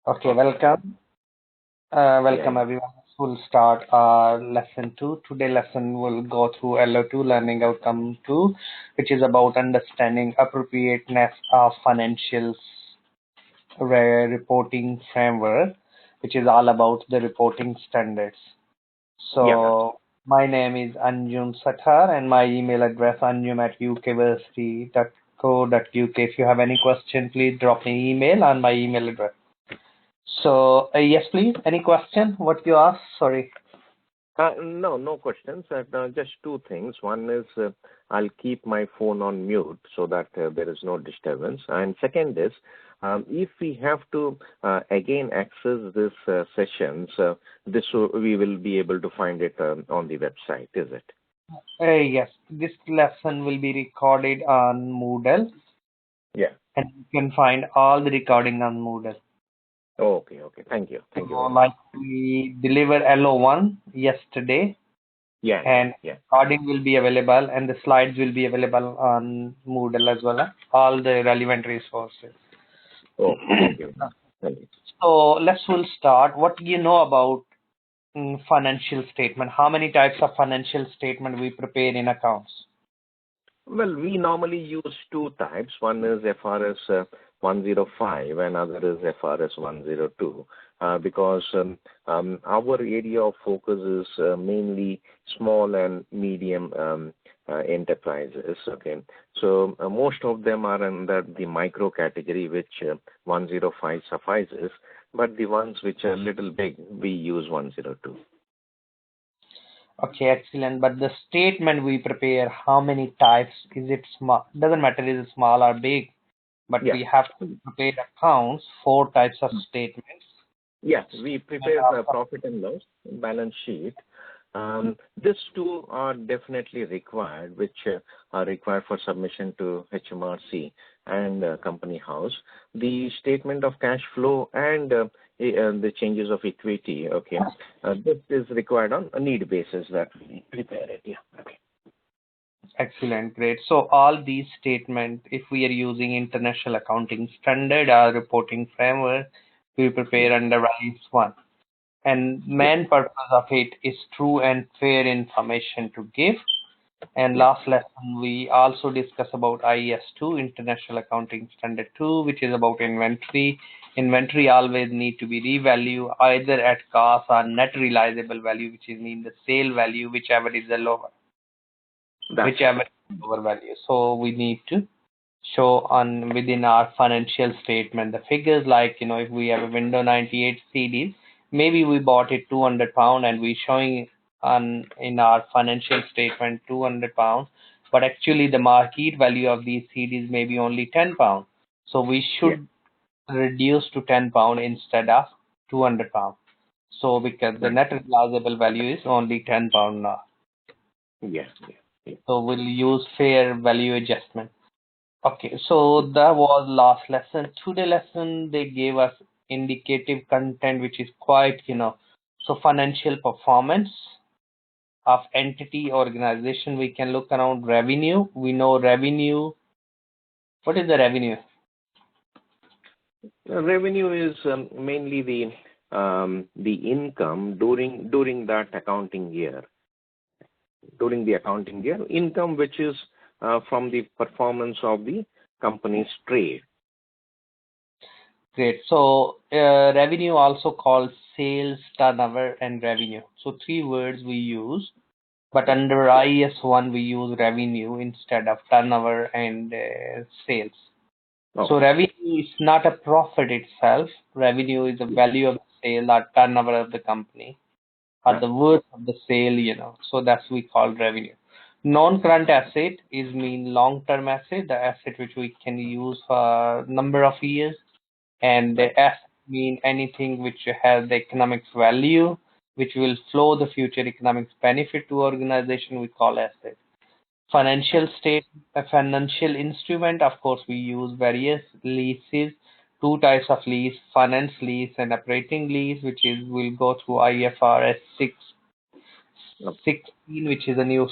Okay, Okay. welcome. Welcome Yeah. everyone. We'll start our lesson 2. Today lesson will go through LO2 Learning Outcome 2, which is about understanding appropriateness of financial reporting framework, which is all about the reporting standards. Yeah. So my name is Anjum Sathar and my email address anjum@ukversity.co.uk. If you have any question, please drop me email on my email address. So, yes, please. Any question? What you asked? Sorry. No, no questions. Just two things. One is I'll keep my phone on mute so that there is no disturbance. And second is if we have to again access this sessions, we will be able to find it on the website, is it? Yes, this lesson will be recorded on Moodle, Yeah. and you can find all the recording on Moodle. Okay. Okay. Thank you. So, Thank you very much. like we delivered LO1 yesterday, Yeah. Yeah. and Yeah. recording will be available, and the slides will be available on Moodle as well. All the relevant resources. Okay. Thank you. Thank you. So we'll start. What do you know about financial statement? How many types of financial statement we prepare in accounts? Well, we normally use two types. One is FRS 105 and other is FRS 102 because our area of focus is mainly small and medium enterprises. Okay, so most of them are under the micro category, which 105 suffices, but the ones which are little big, we use 102. Okay, excellent. But the statement we prepare, how many types? Is it small? Doesn't matter is it small or big, but Yeah. we have to prepare accounts, 4 types of statements. Yeah, we prepare the profit and loss balance sheet. These two are definitely required, which are required for submission to HMRC and Company House. The statement of cash flow and the changes of equity. Okay, this is required on a need basis that we prepare it. Yeah. Okay. Excellent, great. So all these statements, if we are using International Accounting Standard or reporting framework, we Yeah. prepare under IS1. And Yeah. main purpose of it is true and fair information to give. And Yeah. last lesson, we also discuss about IS2, International Accounting Standard 2, which is about inventory. Inventory always need to be revalued either at cost or net realizable value, which is mean the sale value, whichever is the lower, That's whichever right. is the lower value. So we need to show on within our financial statement the figures, like if we have a window 98 CDs, maybe we bought it £200 and we showing on in our financial statement £200, but actually the market value of these CDs may be only £10, so we Yeah. should reduce to £10 instead of £200. So because the That, net realizable value is only £10 now, yeah. Yeah. Yeah. so we'll use fair value adjustment. Okay, so that was last lesson. Today lesson they gave us indicative content, which is quite, so financial performance of entity organization. We can look around revenue. We know revenue. What is the revenue? Revenue is mainly the income during that accounting year. During the accounting year, income which is from the performance of the company's trade. Great. So revenue also called sales, turnover, and revenue. So 3 words we use, but under IS1 we use revenue instead of turnover and sales. So Okay. revenue is not a profit itself. Revenue is the value of the sale or turnover of the company or the worth of the sale. So that's we call revenue. Non-current asset is mean long-term asset, the asset which we can use for number of years, and Right. the asset mean anything which has the economic value, which will flow the future economic benefit to organization. We call asset. Financial Right. state, a financial instrument, of course, we use various leases, 2 types of lease, finance lease and operating lease, which is will go through IFRS 16, which is a new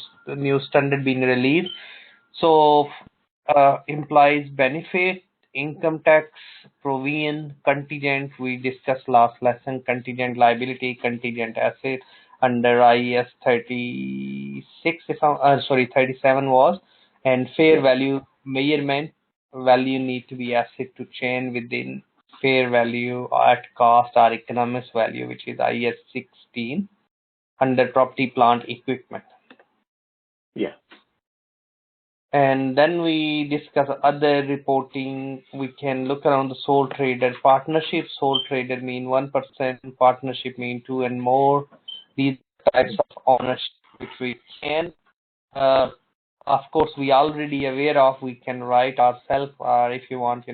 standard being released. So implies benefit income tax, provision, contingent. We discussed last lesson contingent liability, contingent asset under IAS 36, if sorry, 37 was, and fair Yeah. value measurement. Value need to be asset to chain within fair value at cost or economics value, which is IAS 16 under property, plant, equipment. Yeah. And then we discuss other reporting. We can look around the sole trader partnership. Sole trader mean 1%, partnership mean two and more. These types of ownership which we can, of course, we already aware of. We can write ourselves, or if you want,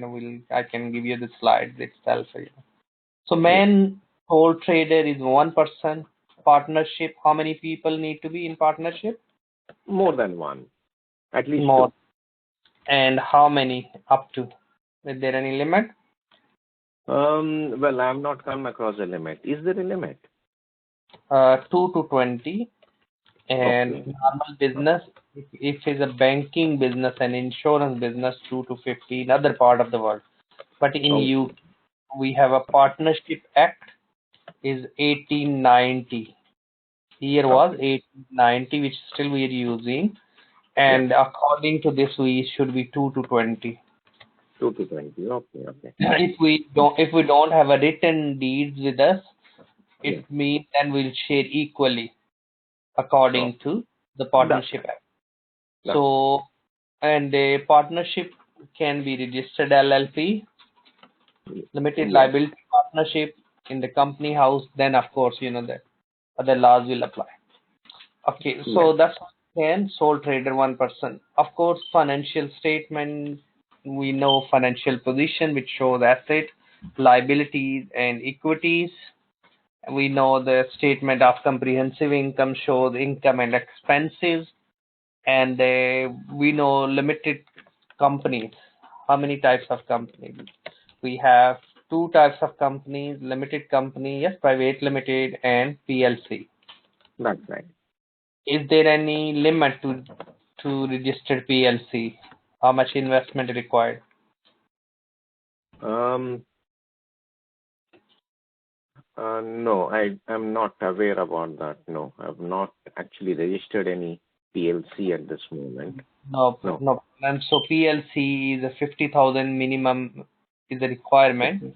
I can give you the slides itself. So Yeah. main sole trader is 1%. Partnership, how many people need to be in partnership? More than one. At least More. two. And how many up to? Is there any limit? Well, I have not come across a limit. Is there a limit? 2 to 20. And Okay. normal business, if it's a banking business and insurance business, 2 to 50 in other part of the world. But in Okay. UK, we have a Partnership Act is 1890. Year was Okay. 1890, which still we are using. Yeah. And according to this, we should be 2 to 20. 2 to 20. Okay. Okay. If we don't have a written deeds with us, Yeah. it means then we'll share equally Oh, according to the that's Partnership right. Act. That's right. So, and a partnership can be registered LLP, limited Yes. liability partnership in the company house. Then, of course, the other laws will apply. Okay, Yeah. so that's again sole trader 1%. Of course, financial statement. We know financial position, which shows asset, liabilities, and equities. We know the statement of comprehensive income shows income and expenses, and we know limited companies. How many types of companies? We have two types of companies: limited company, yes, private limited, and PLC. That's right. Is there any limit to registered PLC? How much investment required? Um, no, I am not aware about that. No, I have not actually registered any PLC at this moment. No, No. no. And so PLC is a 50,000 minimum is a requirement.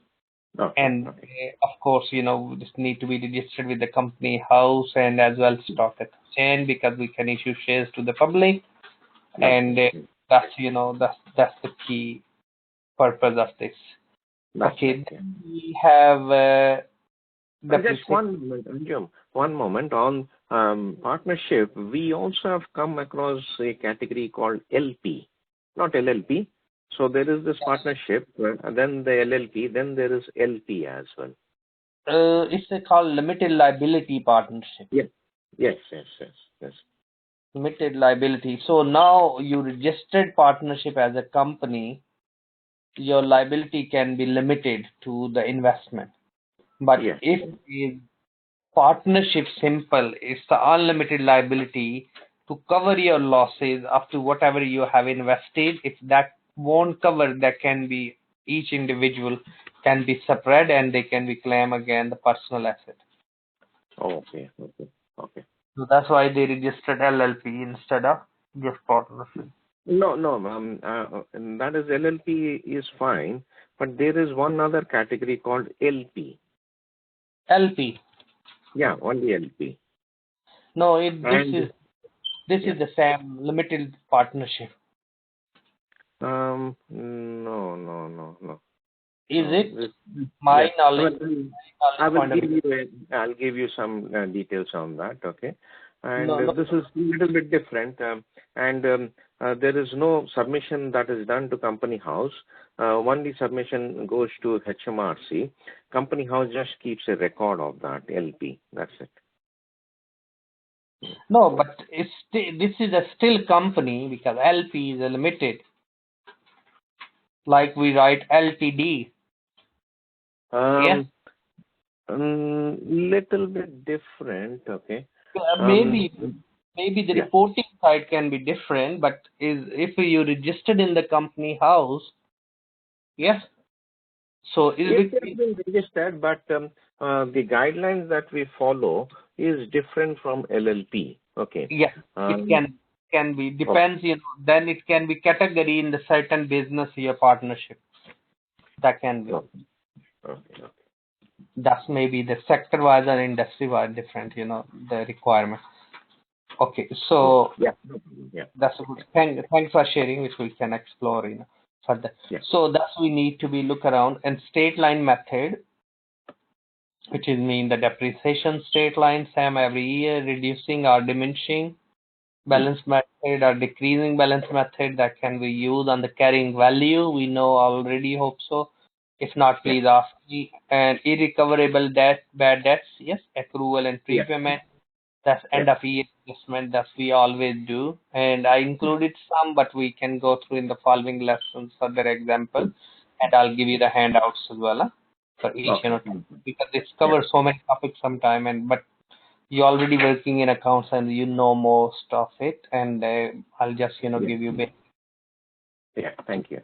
Okay. And Okay. of course, this need to be registered with the company house and as well stock exchange, because we can issue shares to the public. That's And right. that's the key purpose of this. That's Okay, right. Yeah. then we have Just one moment, Anjum. One moment. On partnership, we also have come across a category called LP, not LLP. So there is this partnership, and then the LLP, then there is LP as well. it's called limited liability partnership. Yes. Yes. Yes. Yes. Yes. Limited liability. So now you registered partnership as a company, your liability can be limited to the investment. But Yes. if is partnership simple, it's the unlimited liability to cover your losses up to whatever you have invested. If that won't cover, that can be each individual can be separate and they can be claim again the personal asset. Okay. Okay. Okay. So that's why they registered LLP instead of just partnership. No, no, that is LLP is fine, but there is one other category called LP. LP. Yeah, only LP. No, And this yeah, is the same limited partnership. no, no, no, no. Is it? This, yeah, My knowledge, I will point of give view. I'll give you some details on that. Okay, and No, no. this is a little bit different. And there is no submission that is done to company house. Only submission goes to HMRC. Company house just keeps a record of that LP. That's it. No, but this is a still company because LP is a limited. Like we write LTD. Yes. Little bit different. Okay. Um, Maybe the yeah. reporting side can be different, but if you registered in the company house, Yes. So It has been registered, but the guidelines that we follow is different from LLP. Okay. yes, it can be depends. Then it can be category in the certain business year partnership. That can be. Okay. That's maybe the sector wise or industry wise different. The requirement. Okay, so Yeah. that's a good. Thanks for sharing, which we can explore further. Yeah. So that's we need to be look around and straight line method, which is mean the depreciation straight line same every year, reducing or diminishing balance method or decreasing balance method that can be used on the carrying value. We know already, hope so. If not, please ask me. And irrecoverable bad debts, yes, accrual and Yeah. prepayment. That's end of year adjustment that we always do. And I included some, but we can go through in the following lessons further example. And I'll give you the handouts as well for each, because this covers so many topics sometime. But you're already working in accounts and you know most of it. And I'll just, give you a bit. Yeah. Thank you.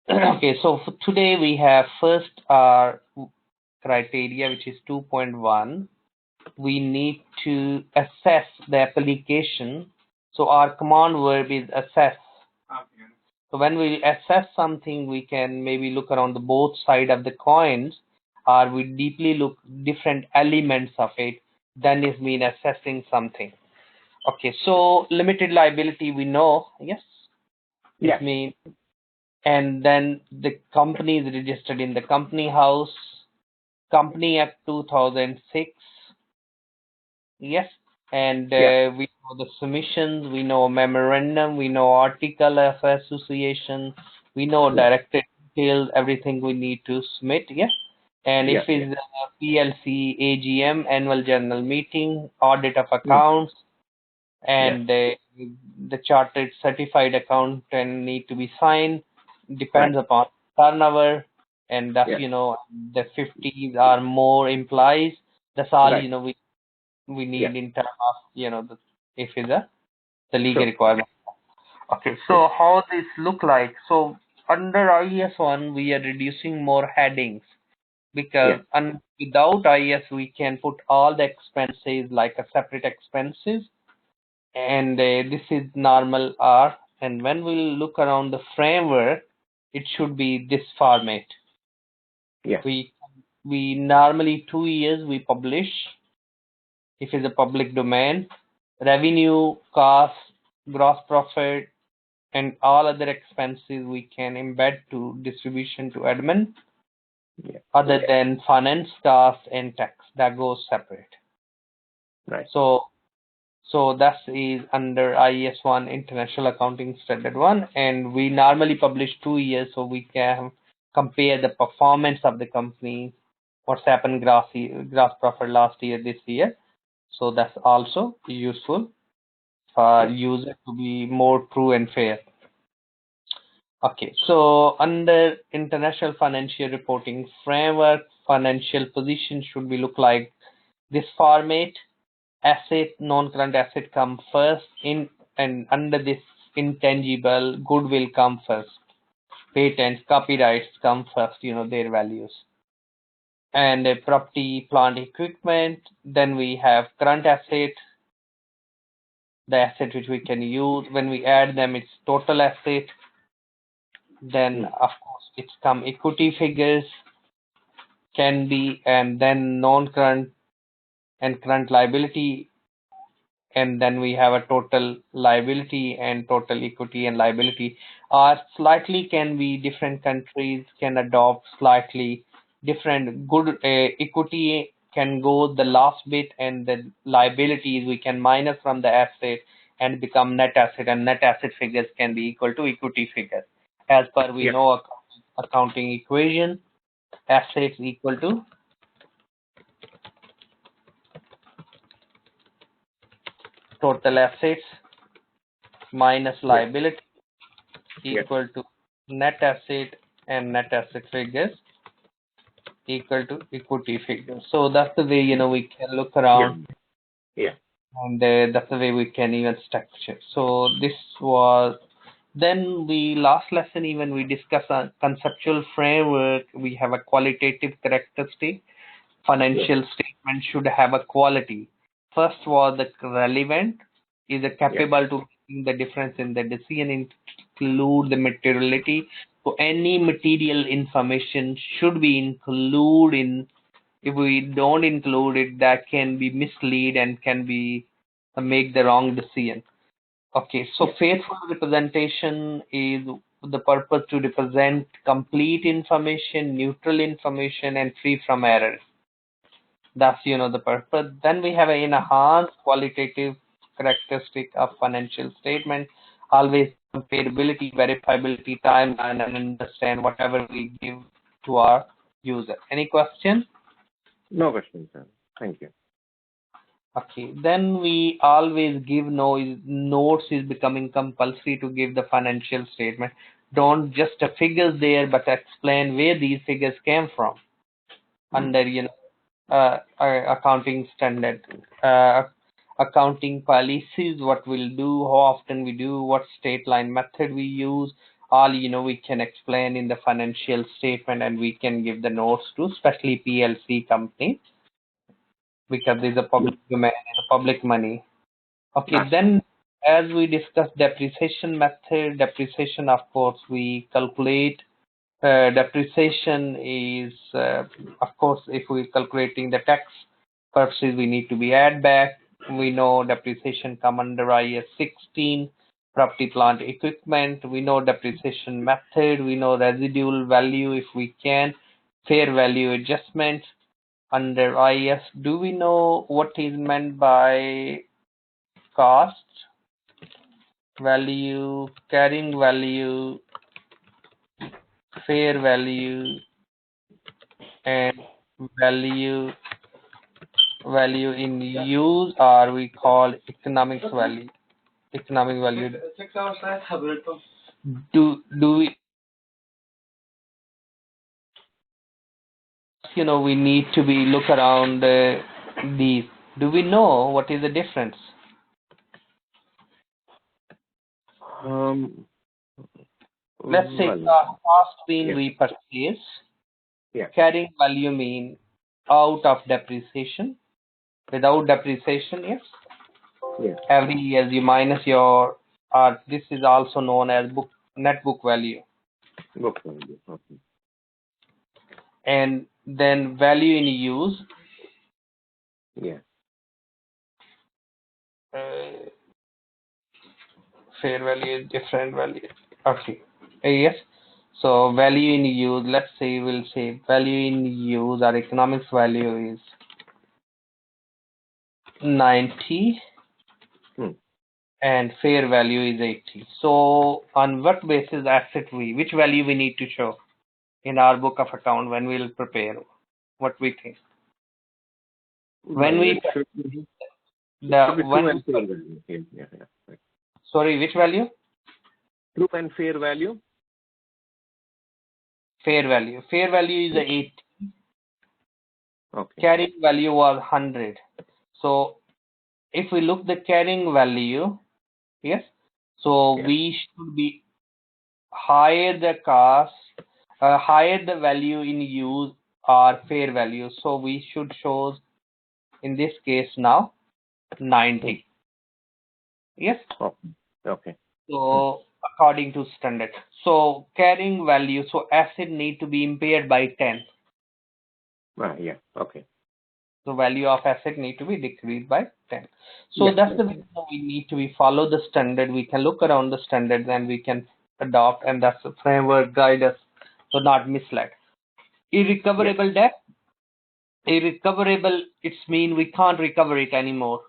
Okay, so for today we have first our criteria, which is 2.1. We need to assess the application. So our command verb is assess. So when we assess something, we can maybe look around the both side of the coins, or we deeply look different elements of it. Then is mean assessing something. Okay, so limited liability we know, yes. Yeah. It means, and then the company is registered in the company house, Company Act 2006. Yes, and we know the submissions, we know memorandum, we know article of association, we know directed details, everything we need to submit. Yes, and if it's PLC, AGM, annual general meeting, audit of accounts, and the chartered certified accountant need to be signed. Depends upon turnover, and that's the 50 or more implies. That's all we need in terms of if it's the legal requirement. Okay, so how this look like? So under IES 1 we are reducing more headings, because without IES we can put all the expenses like a separate expenses, and this is normal R. And when we look around the framework, it should be this format. We normally 2 years we publish if it's a public domain, revenue, cost, gross profit, and all other expenses we can embed to distribution to admin, other than finance cost and tax that goes separate. So that is under IES 1 International Accounting Standard 1, and we normally publish 2 years so we can compare the performance of the company, what's happened gross profit last year, this year. So that's also useful for user to be more true and fair. Okay, so under International Financial Reporting Framework, financial position should be look like this format. Asset, non-current asset come first, and under this intangible, goodwill come first. Patents, copyrights come first, their values. And property, plant, equipment. Then we have current asset, the asset which we can use. When we add them, it's total asset. Then of course it's come equity figures can be, and then non-current and current liability, and then we have a total liability and total equity and liability. Slightly can be different countries can adopt slightly different. Good equity can go the last bit, and the liabilities we can minus from the asset and become net asset, and net asset figures can be equal to equity figures. As per we know accounting equation, assets equal to total assets minus liability equal to net asset, and net asset figures equal to equity figures. So that's the way we can look around. And that's the way we can even structure. So this was Then we last lesson even we discussed a conceptual framework. We have a qualitative characteristic. Financial statement should have a quality. First was the relevant, is it capable to making the difference in the decision, include the materiality. So any material information should be included in. If we don't include it, that can be mislead and can be make the wrong decision. Okay, so faithful representation is the purpose to represent complete information, neutral information, and free from errors. That's the purpose. Then we have an enhanced qualitative characteristic of financial statement. Always comparability, verifiability, timeline, and understand whatever we give to our user. Any question? No question, sir. Thank you. Okay, then we always give notes is becoming compulsory to give the financial statement. Don't just the figures there, but explain where these figures came from under accounting standard, accounting policies, what we'll do, how often we do, what state line method we use. All we can explain in the financial statement, and we can give the notes to especially PLC company, because it's a public domain, it's a public money. Okay, then as we discussed depreciation method, depreciation, of course, we calculate. Depreciation is, of course, if we're calculating the tax purposes, we need to be add back. We know depreciation come under IS 16, property, plant, equipment. We know depreciation method. We know residual value if we can, fair value adjustment under IS. Do we know what is meant by cost, value, carrying value, fair value, and value in use, or we call economic value? Do we we need to be look around these. Do we know what is the difference? Let's say cost mean we purchase. Carrying value mean out of depreciation. Without depreciation, every year you minus your, this is also known as net book value. Book value. Okay. And then value in use. Fair value is different value. Okay. Yes. So value in use, let's say we'll say value in use, our economics value is 90 and fair value is 80. So on what basis which value we need to show in our book of account when we'll prepare? What we think? When we sorry, which value? True and fair value. Fair value. Fair value is 80. Okay. Carrying value was 100. So if we look the carrying value, we should be higher the cost, higher the value in use or fair value. So we should show in this case now 90. Yes. Okay. So according to standard. So carrying value, so asset need to be impaired by 10. Okay. So value of asset need to be decreased by 10. So that's the reason we need to follow the standard. We can look around the standards and we can adopt, and that's the framework guide us so not misled. Irrecoverable debt. Irrecoverable, it's mean we can't recover it anymore.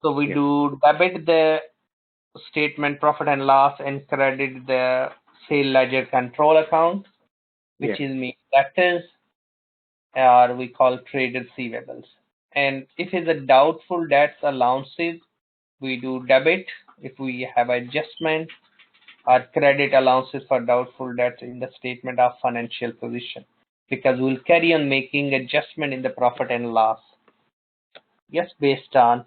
So we do debit the statement profit and loss and credit the sale ledger control account, which is mean debtors, or we call trade receivables. And if it's a doubtful debts allowances, we do debit if we have adjustment, or credit allowances for doubtful debts in the statement of financial position, because we'll carry on making adjustment in the profit and loss. Based on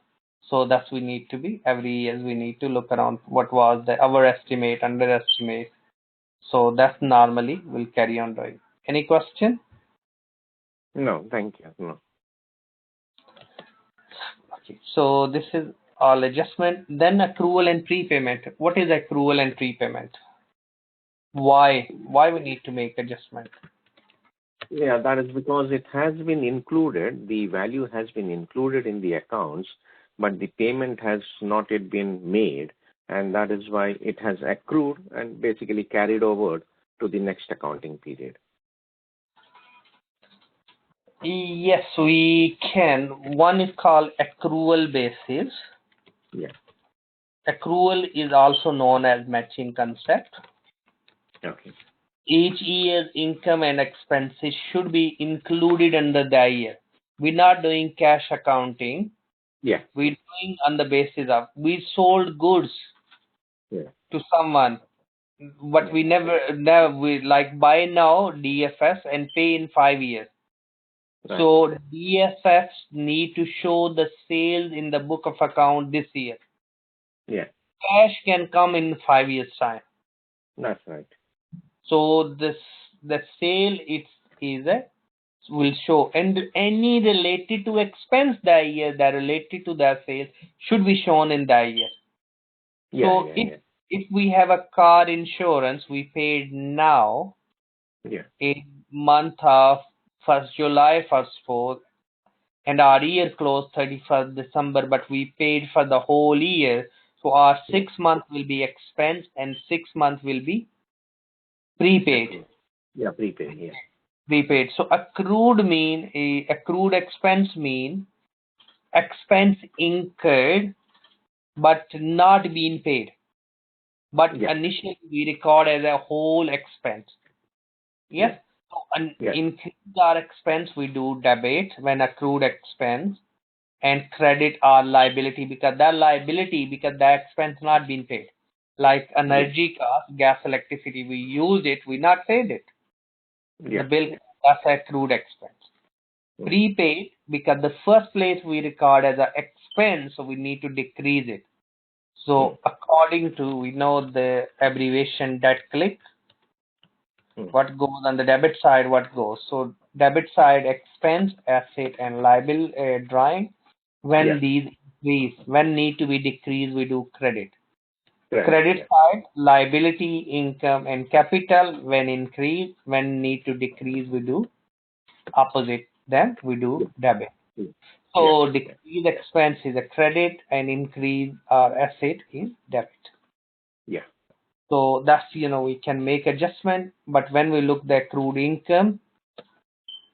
So that's we need to be every year we need to look around what was the overestimate, underestimate. So that's normally we'll carry on doing. Any question? No, thank you. No. Okay. So this is all adjustment. Then accrual and prepayment. What is accrual and prepayment? Why? Why we need to make adjustment? Yeah, that is because it has been included, the value has been included in the accounts, but the payment has not yet been made, and that is why it has accrued and basically carried over to the next accounting period. Yes, we can. One is called accrual basis. Yeah. Accrual is also known as matching concept. Okay. Each year's income and expenses should be included under the year. We're not doing cash accounting. Yeah. We're doing on the basis of we sold goods Yeah. to someone, but Yeah. we never we like buy now DFS and pay in 5 years. Right. So DFS need to show the sales in the book of account this year. Yeah. Cash can come in 5 years time. That's right. So the sale is a will show, and any related to expense that year that related to that sale should be shown in that year. Yeah. So Yeah. Yeah. if we have a car insurance we paid now Yeah. in month of 1st July, 1st 4th, and our year closed 31st December, but we paid for the whole year. So our 6 month will be expense and 6 month will be prepaid. Accrued. Yeah. Prepaid. Yeah. Prepaid. So accrued expense mean expense incurred but not being paid. But Yeah. initially we record as a whole expense. Yes. So Yeah. increase our expense we do debit when accrued expense, and credit our liability because that expense not been paid. Like energy cost, gas, electricity, we used it, we not paid it. The Yeah. bill, that's accrued expense. Prepaid because the first place we record as an expense, so we need to decrease it. So according to we know the abbreviation debt click, what goes on the debit side, what goes. So debit side expense, asset and liability drawing. When these increase, when need to be decreased, we do credit. Credit side, liability, income and capital. When increase, when need to decrease, we do opposite. Then we do debit. So decrease expense is a credit and increase our asset is debit. Yeah. So that's we can make adjustment, but when we look the accrued income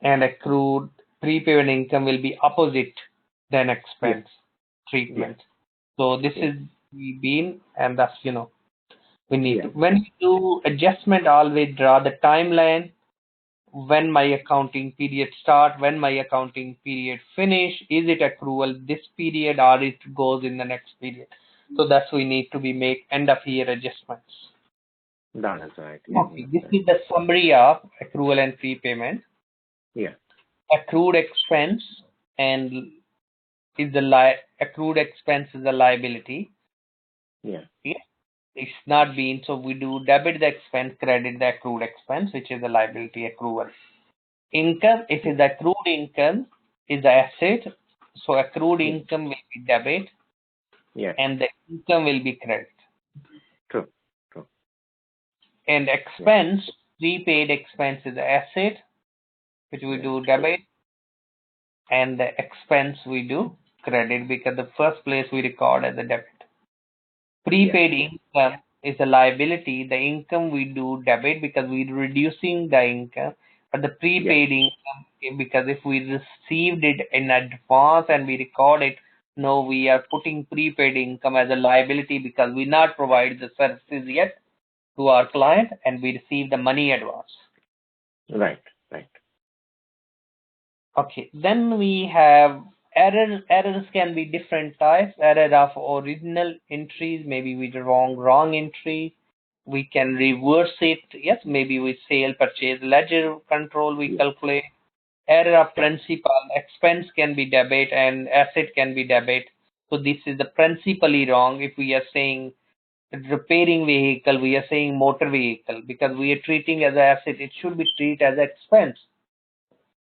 and accrued prepaid income will be opposite than expense treatment. So this is we been, and that's we need to. When we do adjustment, always draw the timeline. When my accounting period start, when my accounting period finish, is it accrual this period or it goes in the next period? So that's we need to be make end of year adjustments. That is right. Okay, this is the summary of accrual and prepayment. Yeah. Accrued expense and is accrued expense is a liability. Yeah. It's not being, so we do debit the expense, credit the accrued expense, which is a liability accrual. Income, if it's accrued income, is the asset. So accrued income will be debit. Yeah. And the income will be credit. True. And expense, prepaid expense is the asset, which we do debit, and the expense we do credit because the first place we record as a debit. Prepaid income is a liability. The income we do debit because we're reducing the income, but the prepaid income because if we received it in advance and we record it, no, we are putting prepaid income as a liability because we not provide the services yet to our client and we receive the money advance. Right. Okay, then we have errors. Errors can be different types. Error of original entries, maybe with the wrong entry. We can reverse it. Yes, maybe with sale, purchase, ledger control we calculate. Error of principal, expense can be debit and asset can be debit. So this is the principally wrong. If we are saying repairing vehicle, we are saying motor vehicle, because we are treating as an asset, it should be treated as expense.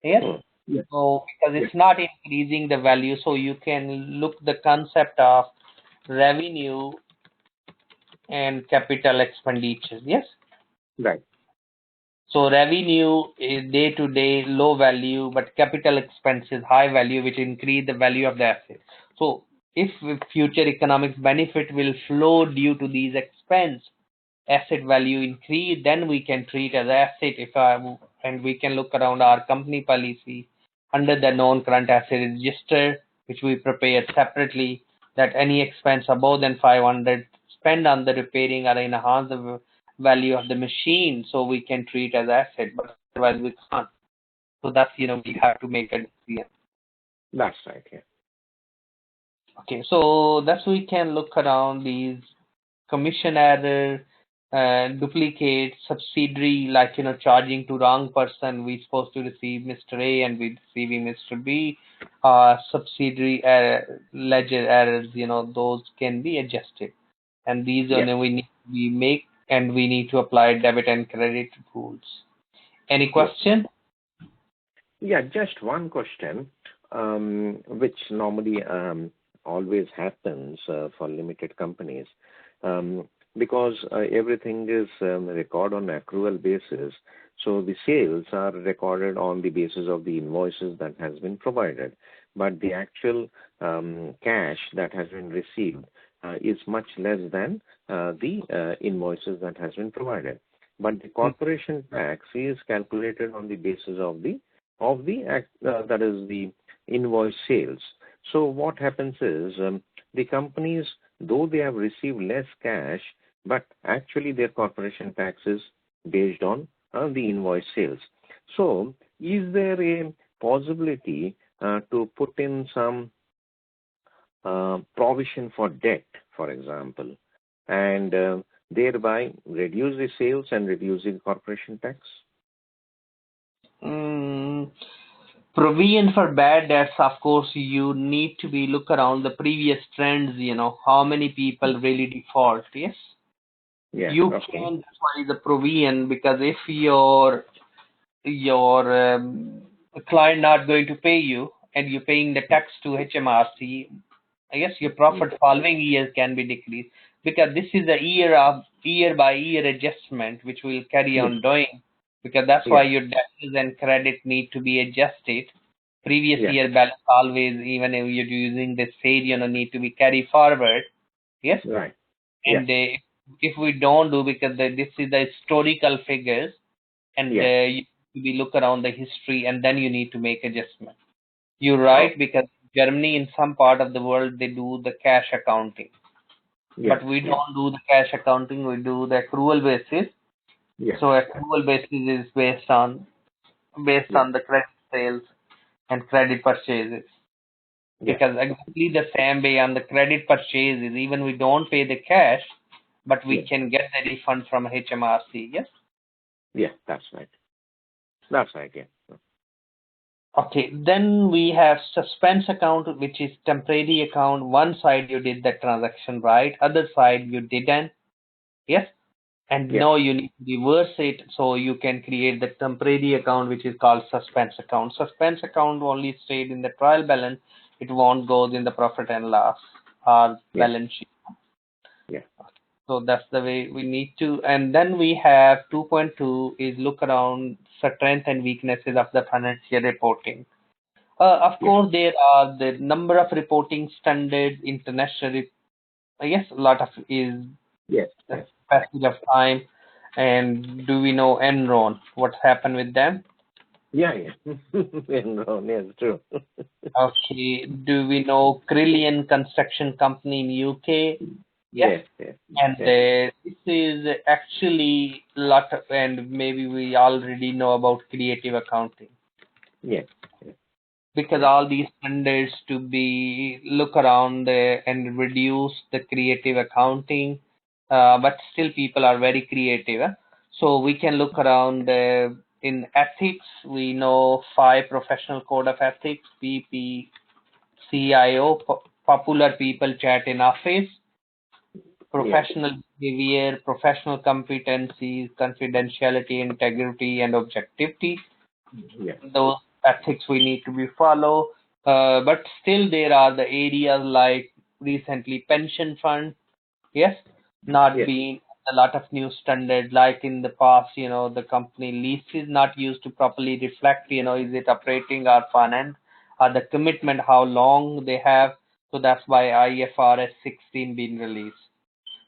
Yes. Yeah. So because Yeah. it's not increasing the value, so you can look the concept of revenue and capital expenditures. Yes. Right. So revenue is day to day low value, but capital expense is high value, which increase the value of the asset. So if future economic benefit will flow due to these expense, asset value increase, then we can treat as asset. And we can look around our company policy under the non-current asset register, which we prepare separately, that any expense above than 500 spend on the repairing or enhance the value of the machine, so we can treat as asset, but otherwise we can't. So that's, we have to make a decision. That's right. Yeah. Okay, so that's, we can look around these commission error, duplicate, subsidiary, like, charging to wrong person. We supposed to receive Mr. A and we receiving Mr. B. Subsidiary error, ledger errors, those can be adjusted. And these Yeah. are we make, and we need to apply debit and credit rules. Any Yeah. question? Yeah, just one question, which normally always happens for limited companies, because everything is recorded on accrual basis. So the sales are recorded on the basis of the invoices that has been provided, but the actual cash that has been received is much less than the invoices that has been provided. But the corporation tax is calculated on the basis of the that is the invoice sales. So what happens is the companies, though they have received less cash, but actually their corporation tax is based on the invoice sales. So is there a possibility to put in some provision for debt, for example, and thereby reduce the sales and reduce the corporation tax? Mm, Provision for bad debts, of course, you need to be look around the previous trends, how many people really default. Yes, Yeah. you Okay. can find the provision, because if your client not going to pay you and you're paying the tax to HMRC, I guess your profit following years can be decreased, because this is a year by year adjustment which will carry Yeah. on doing, because that's why Yeah. your debtors and credit need to be adjusted. Previous Yeah. year balance always, even if you're using the sage, need to be carried forward. Yes, Right. Yeah. and if we don't do, because this is the historical figures, and Yeah. we look around the history, and then you need to make adjustment. You're Oh, right, because Germany, in some part of the world, they do the cash accounting, yeah. but we Yeah. don't do the cash accounting. We do the accrual basis. Yeah. So accrual basis is based Yeah. on the credit sales and credit purchases, Yeah. because exactly the same way on the credit purchases, even we don't pay the cash, but we Yeah. can get the refund from HMRC. Yes. Yeah. That's right. That's right. Yeah. Okay, then we have suspense account, which is temporary account. One side you did the transaction right, other side you didn't. Yes, and Yeah. now you need to reverse it, so you can create the temporary account, which is called suspense account. Suspense account only stayed in the trial balance; it won't go in the profit and loss or Yeah. balance sheet. Yeah. So that's the way we need to. And then we have 2.2 is look around strength and weaknesses of the financial reporting. Of Yeah. course, there are the number of reporting standards internationally. Yes, a lot of is Yes. the Yes. passage of time. And do we know Enron? What happened with them? Yeah. Yeah. No, yes, true. Okay. Do we know Crillian Construction Company in UK? Yes. Yes. Yes. And Yes. this is actually lot of, and maybe we already know about creative accounting, Yes. Yes. because Yeah. all these standards to be look around and reduce the creative accounting, but still people are very creative. So we can look around in ethics. We know 5 professional code of ethics: PPCIO, popular people chat in office, Yeah. professional behavior, professional competencies, confidentiality, integrity, and objectivity. Yeah. Those ethics we need to be follow. But still, there are the areas like recently pension fund, yes, not Yes. being a lot of new standard like in the past. The company lease is not used to properly reflect. Is it operating or finance or the commitment how long they have. So that's why IFRS 16 been released.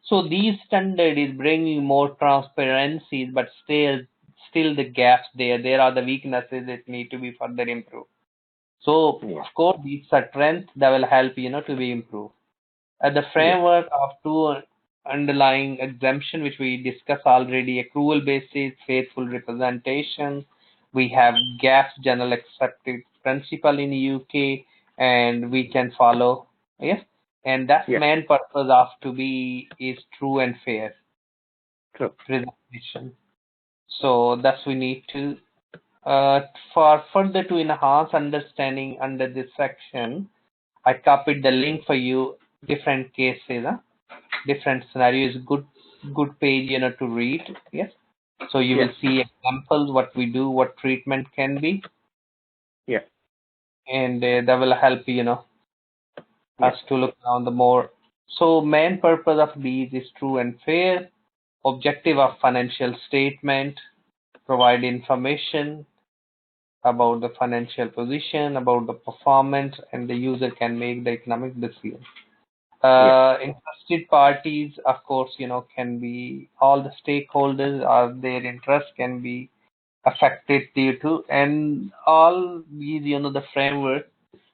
So these standard is bringing more transparency, but still the gaps there. There are the weaknesses that need to be further improved. So Yeah. of course these are strengths that will help to be improved. The Yeah. framework of two underlying exemption which we discussed already: accrual basis, faithful representation. We have GAAP's general accepted principle in UK, and we can follow. Yes, and that's Yeah. main purpose of to be is true and fair True. presentation. So that's we need to for further to enhance understanding under this section. I copied the link for you. Different cases, different scenarios. Good page, to read. Yes. So you Yeah. will see examples what we do, what treatment can be, Yeah. and that will help Yeah. us to look around the more. So main purpose of these is true and fair. Objective of financial statement: provide information about the financial position, about the performance, and the user can make the economic decision. Yeah. Interested parties, of course, can be all the stakeholders, or their interest can be affected due to, and all these, the framework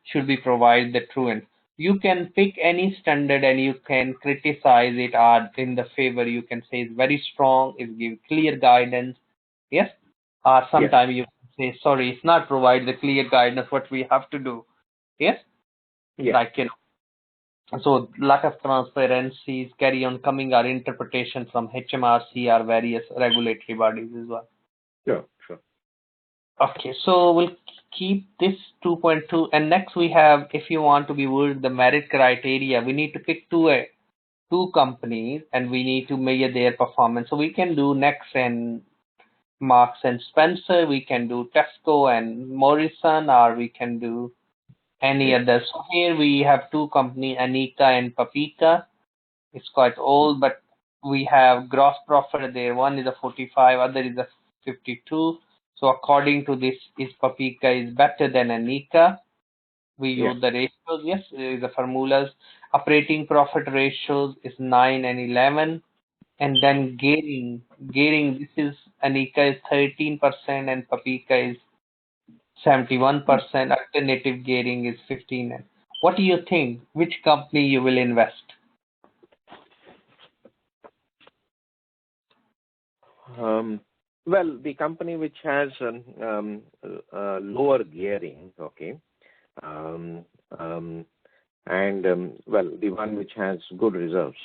should be provided the truant. You can pick any standard and you can criticize it, or in the favor you can say it's very strong, it gives clear guidance, yes, or Yeah. sometimes you can say sorry, it's not provide the clear guidance what we have to do, yes, Yeah. like so lack of transparencies carry on coming our interpretation from HMRC or various regulatory bodies as well. Sure. Sure. Okay, so we'll keep this 2.2, and next we have, if you want to be worried the merit criteria, we need to pick two companies and we need to measure their performance. So we can do Next and Marks and Spencer, we can do Tesco and Morrison, or we can do any Yeah. other. So here we have two companies, Anika and Papika. It's quite old, but we have gross profit there. One is a 45, other is a 52. So according to this, is Papika is better than Anika. We Yeah. use the ratios. Yes, there is the formulas. Operating profit ratios is 9 and 11. And then gearing, this is Anika is 13% and Papika is 71%. Alternative gearing is 15. What do you think? Which company you will invest? Well, the company which has lower gearing, okay, um, um, and well, the one which has good reserves.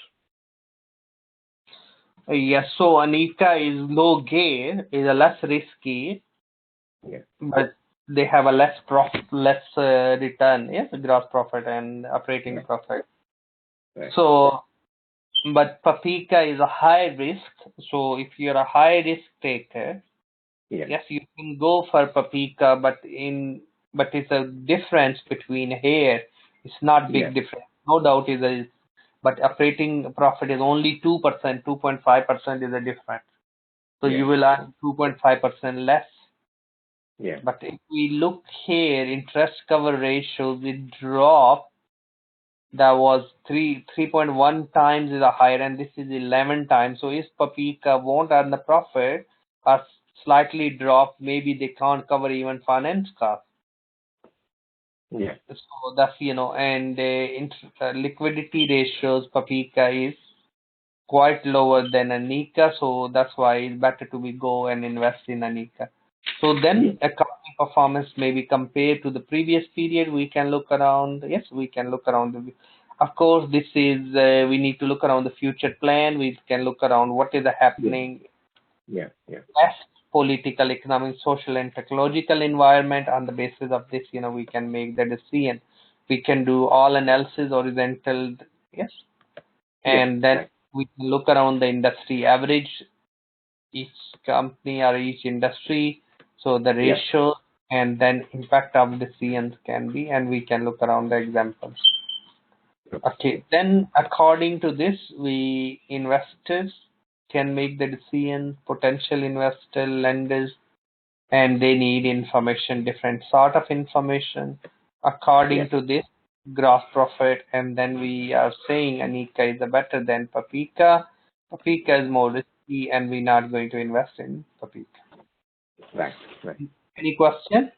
Yes, so Anika is low gear, is a less risky, Yeah. but they have a less return. Yes, gross profit and operating Right. profit. Right. So, but Papika is a high risk. So if you're a high risk taker, Yeah. yes, you can go for Papika, but it's a difference between here. It's not Yeah. big difference. No doubt is a, but operating profit is only 2%, 2.5% is a difference. So Yeah. you will earn 2.5% less. Yeah. But if we look here, interest cover ratios, it dropped. That was 3.1 times is a higher, and this is 11 times. So if Papika won't earn the profit or slightly drop, maybe they can't cover even finance costs. Yeah. So that's and liquidity ratios, Papika is quite lower than Anika, so that's why it's better to be go and invest in Anika. So Yeah. then a company performance maybe compared to the previous period, we can look around. Yes, we can look around. Of course, this is we need to look around the future plan. We can look around what is Yeah. happening, Yeah. Yeah. best political, economic, social, and technological environment. On the basis of this, we can make the decision. we can do all analysis horizontal, yes, Yes. and then Right. we can look around the industry average, each company or each industry, so the Yeah. ratio and then impact of decisions can be, and we can look around the examples. Okay, then according to this, we investors can make the decision, potential investor, lenders, and they need information, different sort of information. Yeah. According to this, gross profit, and then we are saying Anika is better than Paprika. Paprika is more risky, and we're not going to invest in Paprika. Right. Right. Any question?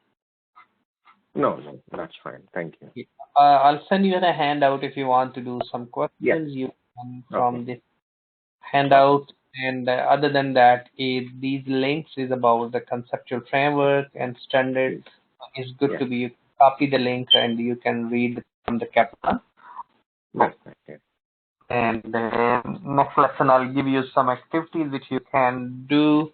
No, no, that's fine. Thank you. I'll send you the handout if you want to do some Yeah. questions. You can Okay. from this Okay. handout. And other than that, these links is about the conceptual framework and standards. Yes. It's good Yeah. to be copy the link and you can read from the caption. That's right. Yeah. And next lesson, I'll give you some activities which you can do.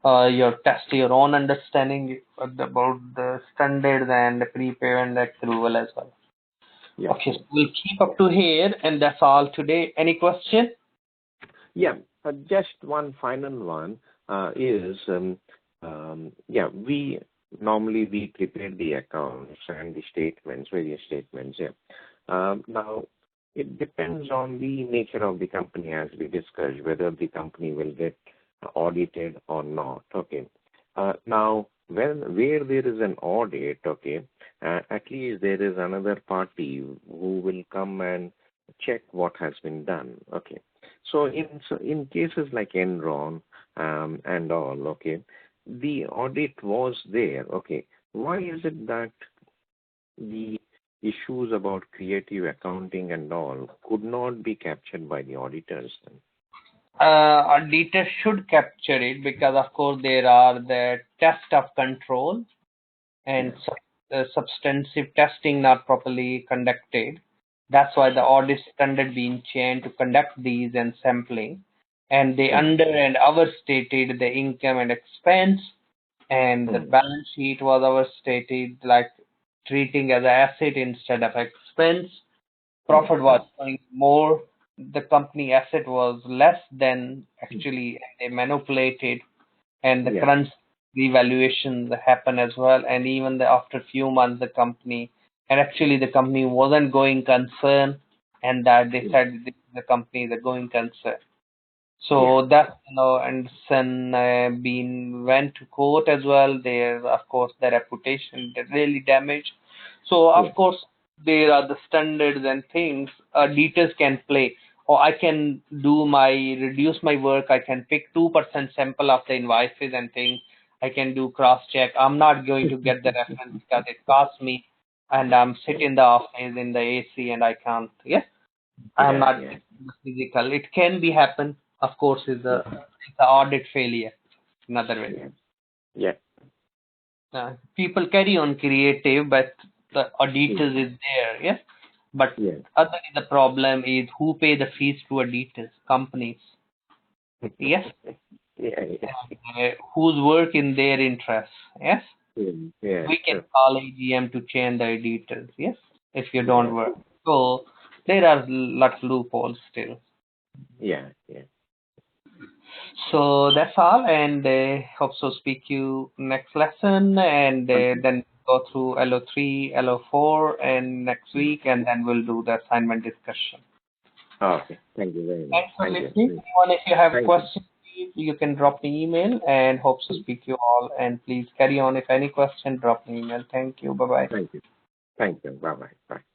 Your test your own understanding about the standards and the prepayment accrual as well. Yeah. Okay, so we'll keep up to here, and that's all today. Any question? Yeah. Just one final one is, yeah, we normally prepare the accounts and the statements, various statements. Yeah. Now, it depends on the nature of the company, as we discussed, whether the company will get audited or not. Okay. Now, where there is an audit, okay, at least there is another party who will come and check what has been done. Okay. So in cases like Enron and all, okay, the audit was there. Okay. Why is it that the issues about creative accounting and all could not be captured by the auditors then? Auditor should capture it because, of course, there are the test of control and Yeah. substantive testing not properly conducted. That's why the audit standard being changed to conduct these and sampling. And they Mm. under and overstated the income and expense, and the Mm. balance sheet was overstated, like treating as an asset instead of expense. Mm. Profit was showing more. The company asset was less than actually they manipulated, and the Yeah. current revaluation happen as well. And even after few months, the company and actually the company wasn't going concern, and that they Mm. said this is the company the going concern. Yeah. So that Anderson been went to court as well. There, of course, the reputation really damaged. So Yeah. of course, there are the standards and things editors can play. Or I can do my reduce my work. I can pick 2% sample of the invoices and things. I can do cross check. I'm not going to get the reference because it costs me, and I'm sitting in the office in the AC and I can't. Yes. I'm Yeah. not Yeah. physical. It can be happen. Of course, is Yeah. it's a audit failure. Another way. Yeah. Yeah. People carry on creative, but the Mm. auditors is there. Yes, but Yeah. other the problem is who pay the fees to auditors? Companies. Yes, Yeah. Yeah. whose work in their interest. Yes, Mm. Yeah. we can Sure. call AGM to change the auditors. Yes, if you don't Yeah. work. So there are lots loopholes still. Yeah. Yeah. So that's all, and hope so speak you next lesson, and Okay. then go through LO3, LO4, and next week, and then we'll do the assignment discussion. Okay. Thank you very much. Thanks for Thank you. listening. Anyone, if you have Thank you. questions, you can drop me email, and hope to speak you all. And please carry on. If any question, drop me email. Thank you. Bye bye. Thank you. Thank you. Bye-bye. Bye.